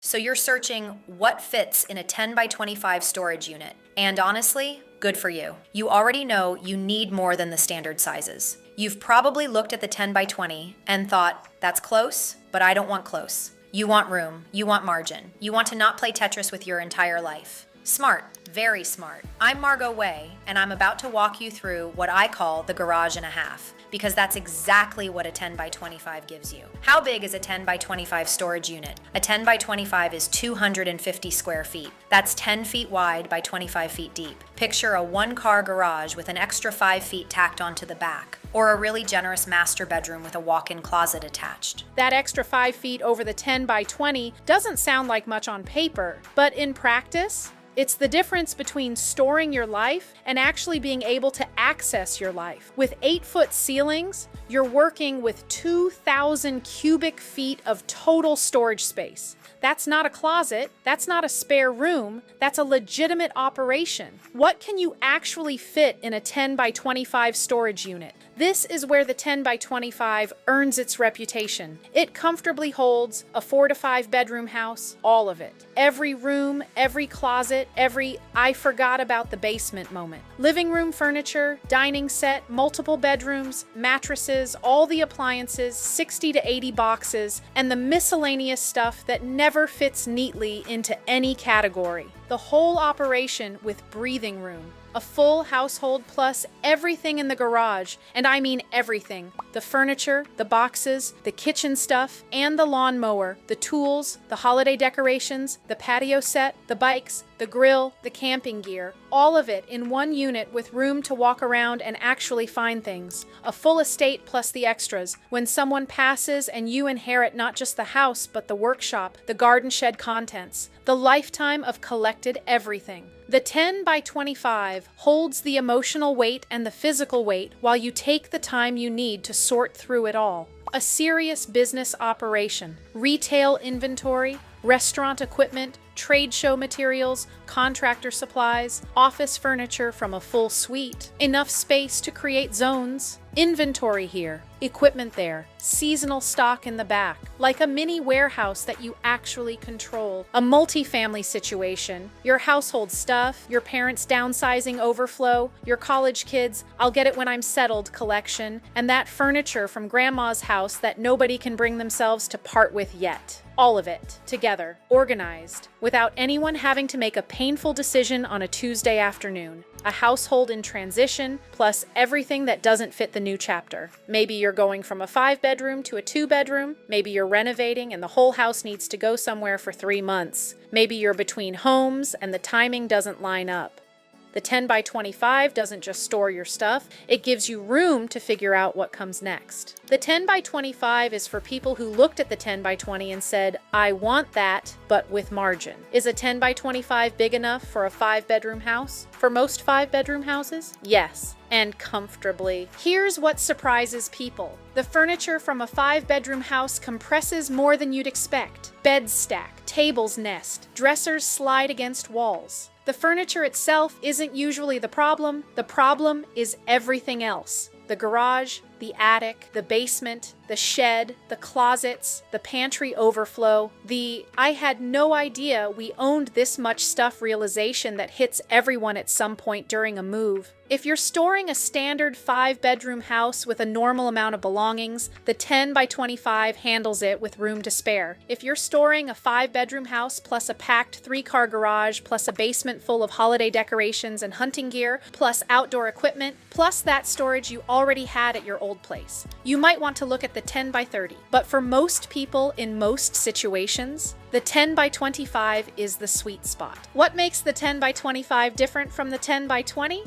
So you're searching what fits in a 10 by 25 storage unit. And honestly, good for you. You already know you need more than the standard sizes. You've probably looked at the 10 by 20 and thought, that's close, but I don't want close. You want room, you want margin. You want to not play Tetris with your entire life. Smart, very smart. I'm Margot Way, and I'm about to walk you through what I call the garage and a half, because that's exactly what a 10 by 25 gives you. How big is a 10 by 25 storage unit? A 10 by 25 is 250 square feet. That's 10 feet wide by 25 feet deep. Picture a one-car garage with an extra 5 feet tacked onto the back, or a really generous master bedroom with a walk-in closet attached. That extra 5 feet over the 10 by 20 doesn't sound like much on paper, but in practice, it's the difference between storing your life and actually being able to access your life. With 8-foot ceilings, you're working with 2,000 cubic feet of total storage space. That's not a closet, that's not a spare room, that's a legitimate operation. What can you actually fit in a 10 by 25 storage unit? This is where the 10 by 25 earns its reputation. It comfortably holds a 4 to 5 bedroom house, all of it. Every room, every closet, every I forgot about the basement moment. Living room furniture, dining set, multiple bedrooms, mattresses, all the appliances, 60 to 80 boxes, and the miscellaneous stuff that never fits neatly into any category. The whole operation with breathing room. A full household plus everything in the garage, and I mean everything. The furniture, the boxes, the kitchen stuff, and the lawnmower, the tools, the holiday decorations, the patio set, the bikes, the grill, the camping gear, all of it in one unit with room to walk around and actually find things. A full estate plus the extras. When someone passes and you inherit not just the house, but the workshop, the garden shed contents, the lifetime of collected everything. The 10 by 25 holds the emotional weight and the physical weight while you take the time you need to sort through it all. A serious business operation, retail inventory, restaurant equipment, trade show materials, contractor supplies, office furniture from a full suite, enough space to create zones, inventory here, equipment there, seasonal stock in the back, like a mini warehouse that you actually control, a multi-family situation, your household stuff, your parents' downsizing overflow, your college kids' I'll get it when I'm settled collection, and that furniture from grandma's house that nobody can bring themselves to part with yet. All of it, together, organized, without anyone having to make a painful decision on a Tuesday afternoon. A household in transition, plus everything that doesn't fit the new chapter. Maybe you're going from a 5-bedroom to a 2-bedroom. Maybe you're renovating and the whole house needs to go somewhere for 3 months. Maybe you're between homes and the timing doesn't line up. The 10 by 25 doesn't just store your stuff, it gives you room to figure out what comes next. The 10 by 25 is for people who looked at the 10 by 20 and said, I want that, but with margin. Is a 10 by 25 big enough for a 5-bedroom house? For most 5-bedroom houses? Yes, and comfortably. Here's what surprises people. The furniture from a 5-bedroom house compresses more than you'd expect. Beds stack, tables nest, dressers slide against walls. The furniture itself isn't usually the problem is everything else. The garage, the attic, the basement, the shed, the closets, the pantry overflow, I had no idea we owned this much stuff realization that hits everyone at some point during a move. If you're storing a standard 5-bedroom house with a normal amount of belongings, the 10 by 25 handles it with room to spare. If you're storing a 5-bedroom house plus a packed 3-car garage plus a basement full of holiday decorations and hunting gear plus outdoor equipment plus that storage you already had at your old place, you might want to look at the 10 by 30. But for most people in most situations, the 10 by 25 is the sweet spot. What makes the 10 by 25 different from the 10 by 20?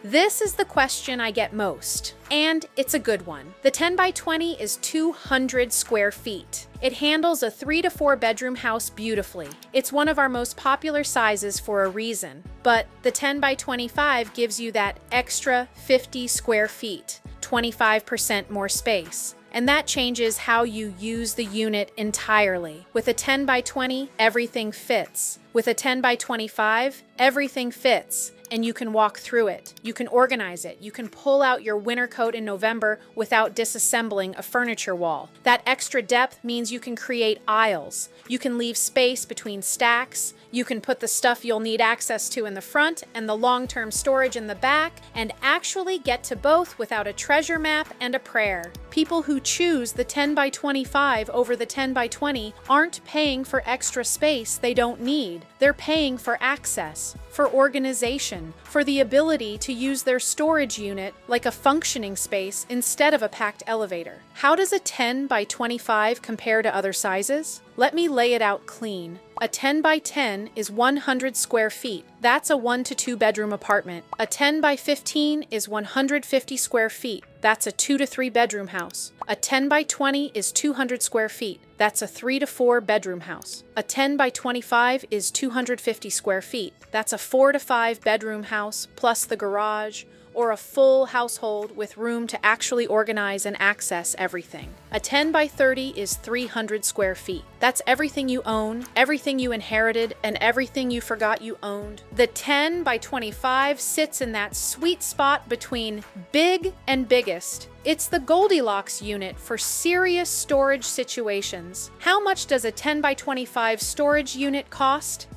This is the question I get most, and it's a good one. The 10 by 20 is 200 square feet. It handles a 3 to 4 bedroom house beautifully. It's one of our most popular sizes for a reason, but the 10 by 25 gives you that extra 50 square feet, 25% more space. And that changes how you use the unit entirely. With a 10 by 20, everything fits. With a 10 by 25, everything fits, and you can walk through it. You can organize it. You can pull out your winter coat in November without disassembling a furniture wall. That extra depth means you can create aisles. You can leave space between stacks. You can put the stuff you'll need access to in the front and the long-term storage in the back, and actually get to both without a treasure map and a prayer. People who choose the 10 by 25 over the 10 by 20 aren't paying for extra space they don't need. They're paying for access, for organization, for the ability to use their storage unit like a functioning space instead of a packed elevator. How does a 10 by 25 compare to other sizes? Let me lay it out clean. A 10 by 10 is 100 square feet. That's a 1 to 2 bedroom apartment. A 10 by 15 is 150 square feet. That's a 2 to 3 bedroom house. A 10 by 20 is 200 square feet. That's a 3 to 4 bedroom house. A 10 by 25 is 250 square feet. That's a 4 to 5 bedroom house plus the garage, or a full household with room to actually organize and access everything. A 10 by 30 is 300 square feet. That's everything you own, everything you inherited, and everything you forgot you owned. The 10 by 25 sits in that sweet spot between big and biggest. It's the Goldilocks unit for serious storage situations. How much does a 10 by 25 storage unit cost?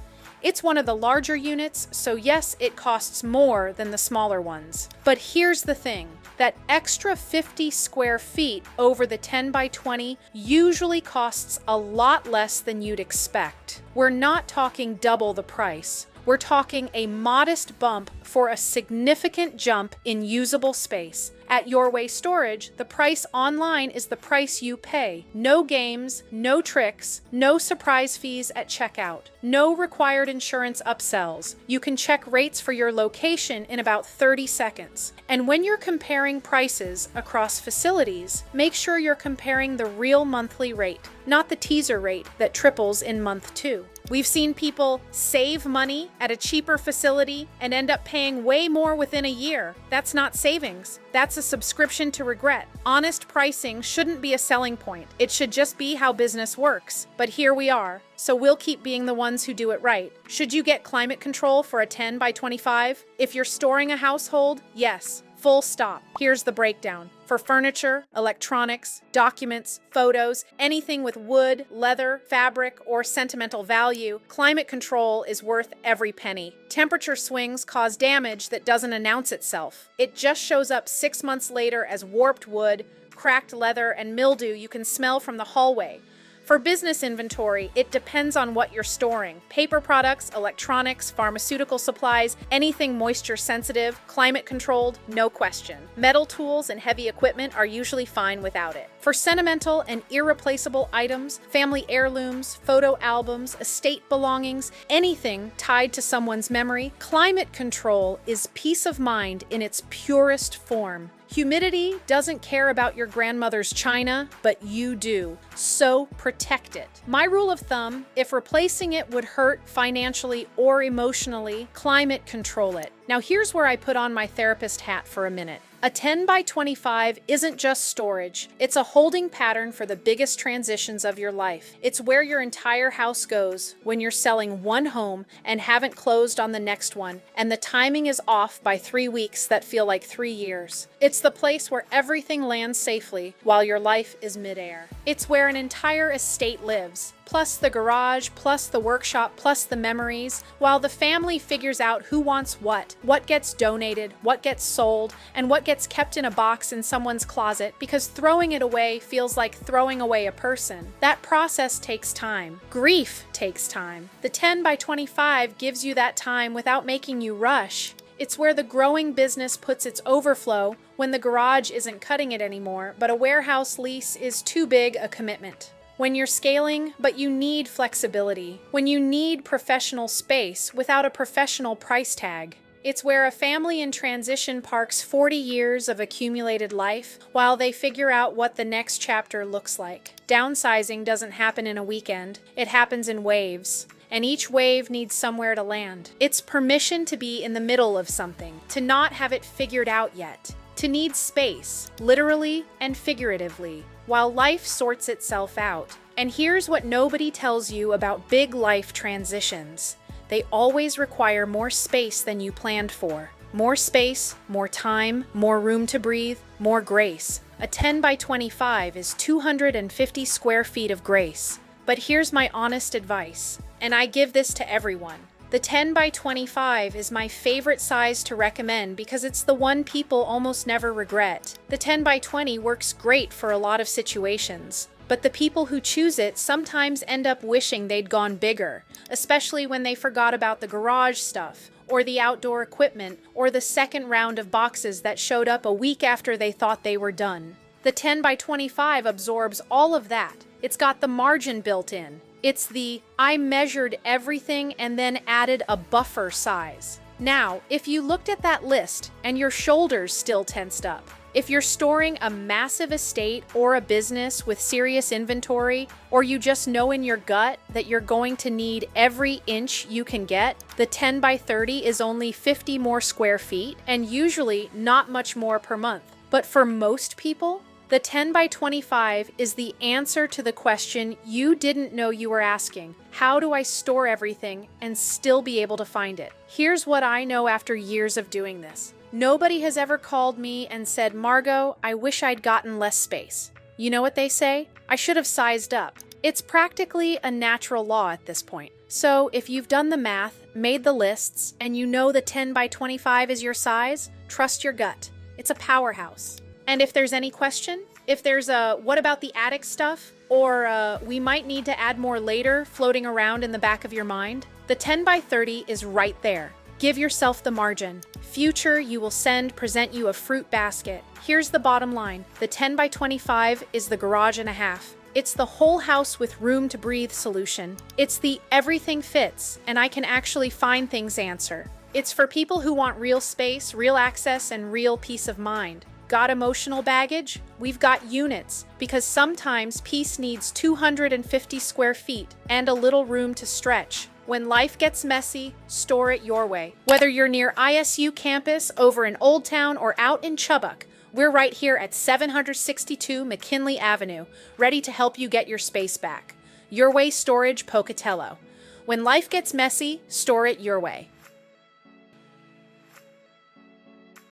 It's one of the larger units, so yes, it costs more than the smaller ones. But here's the thing. That extra 50 square feet over the 10 by 20 usually costs a lot less than you'd expect. We're not talking double the price. We're talking a modest bump for a significant jump in usable space. At Your Way Storage, the price online is the price you pay. No games, no tricks, no surprise fees at checkout, no required insurance upsells. You can check rates for your location in about 30 seconds. And when you're comparing prices across facilities, make sure you're comparing the real monthly rate, not the teaser rate that triples in month 2. We've seen people save money at a cheaper facility and end up paying way more within a year. That's not savings. That's a subscription to regret. Honest pricing shouldn't be a selling point. It should just be how business works. But here we are, so we'll keep being the ones who do it right. Should you get climate control for a 10 by 25? If you're storing a household, yes. Full stop. Here's the breakdown. For furniture, electronics, documents, photos, anything with wood, leather, fabric, or sentimental value, climate control is worth every penny. Temperature swings cause damage that doesn't announce itself. It just shows up 6 months later as warped wood, cracked leather, and mildew you can smell from the hallway. For business inventory, it depends on what you're storing. Paper products, electronics, pharmaceutical supplies, anything moisture sensitive, climate controlled, no question. Metal tools and heavy equipment are usually fine without it. For sentimental and irreplaceable items, family heirlooms, photo albums, estate belongings, anything tied to someone's memory, climate control is peace of mind in its purest form. Humidity doesn't care about your grandmother's china, but you do. So protect it. My rule of thumb, if replacing it would hurt financially or emotionally, climate control it. Now here's where I put on my therapist hat for a minute. A 10 by 25 isn't just storage. It's a holding pattern for the biggest transitions of your life. It's where your entire house goes when you're selling one home and haven't closed on the next one, and the timing is off by 3 weeks that feel like 3 years. It's the place where everything lands safely while your life is midair. It's where an entire estate lives, plus the garage, plus the workshop, plus the memories, while the family figures out who wants what gets donated, what gets sold, and what gets kept in a box in someone's closet, because throwing it away feels like throwing away a person. That process takes time. Grief takes time. The 10 by 25 gives you that time without making you rush. It's where the growing business puts its overflow when the garage isn't cutting it anymore, but a warehouse lease is too big a commitment. When you're scaling, but you need flexibility. When you need professional space without a professional price tag. It's where a family in transition parks 40 years of accumulated life while they figure out what the next chapter looks like. Downsizing doesn't happen in a weekend. It happens in waves. And each wave needs somewhere to land. It's permission to be in the middle of something, to not have it figured out yet, to need space, literally and figuratively, while life sorts itself out. And here's what nobody tells you about big life transitions. they always require more space than you planned for. More space, more time, more room to breathe, more grace. A 10 by 25 is 250 square feet of grace. But here's my honest advice, and I give this to everyone. The 10 by 25 is my favorite size to recommend because it's the one people almost never regret. The 10 by 20 works great for a lot of situations, but the people who choose it sometimes end up wishing they'd gone bigger, especially when they forgot about the garage stuff, or the outdoor equipment, or the second round of boxes that showed up a week after they thought they were done. The 10 by 25 absorbs all of that. It's got the margin built in. It's the I measured everything and then added a buffer size. Now, if you looked at that list and your shoulders still tensed up, if you're storing a massive estate or a business with serious inventory, or you just know in your gut that you're going to need every inch you can get, the 10 by 30 is only 50 more square feet and usually not much more per month. But for most people, the 10 by 25 is the answer to the question you didn't know you were asking. How do I store everything and still be able to find it? Here's what I know after years of doing this. Nobody has ever called me and said, Margot, I wish I'd gotten less space. You know what they say? I should have sized up. It's practically a natural law at this point. So if you've done the math, made the lists, and you know the 10 by 25 is your size, trust your gut. It's a powerhouse. And if there's any question, if there's a what about the attic stuff, or we might need to add more later floating around in the back of your mind, the 10 by 30 is right there. Give yourself the margin. Future, you will present you a fruit basket. Here's the bottom line. The 10 by 25 is the garage and a half. It's the whole house with room to breathe solution. It's the everything fits, and I can actually find things answer. It's for people who want real space, real access, and real peace of mind. Got emotional baggage? We've got units, because sometimes peace needs 250 square feet and a little room to stretch. When life gets messy, store it your way. Whether you're near ISU campus, over in Old Town, or out in Chubbuck, we're right here at 762 McKinley Avenue, ready to help you get your space back. Your Way Storage, Pocatello. When life gets messy, store it your way.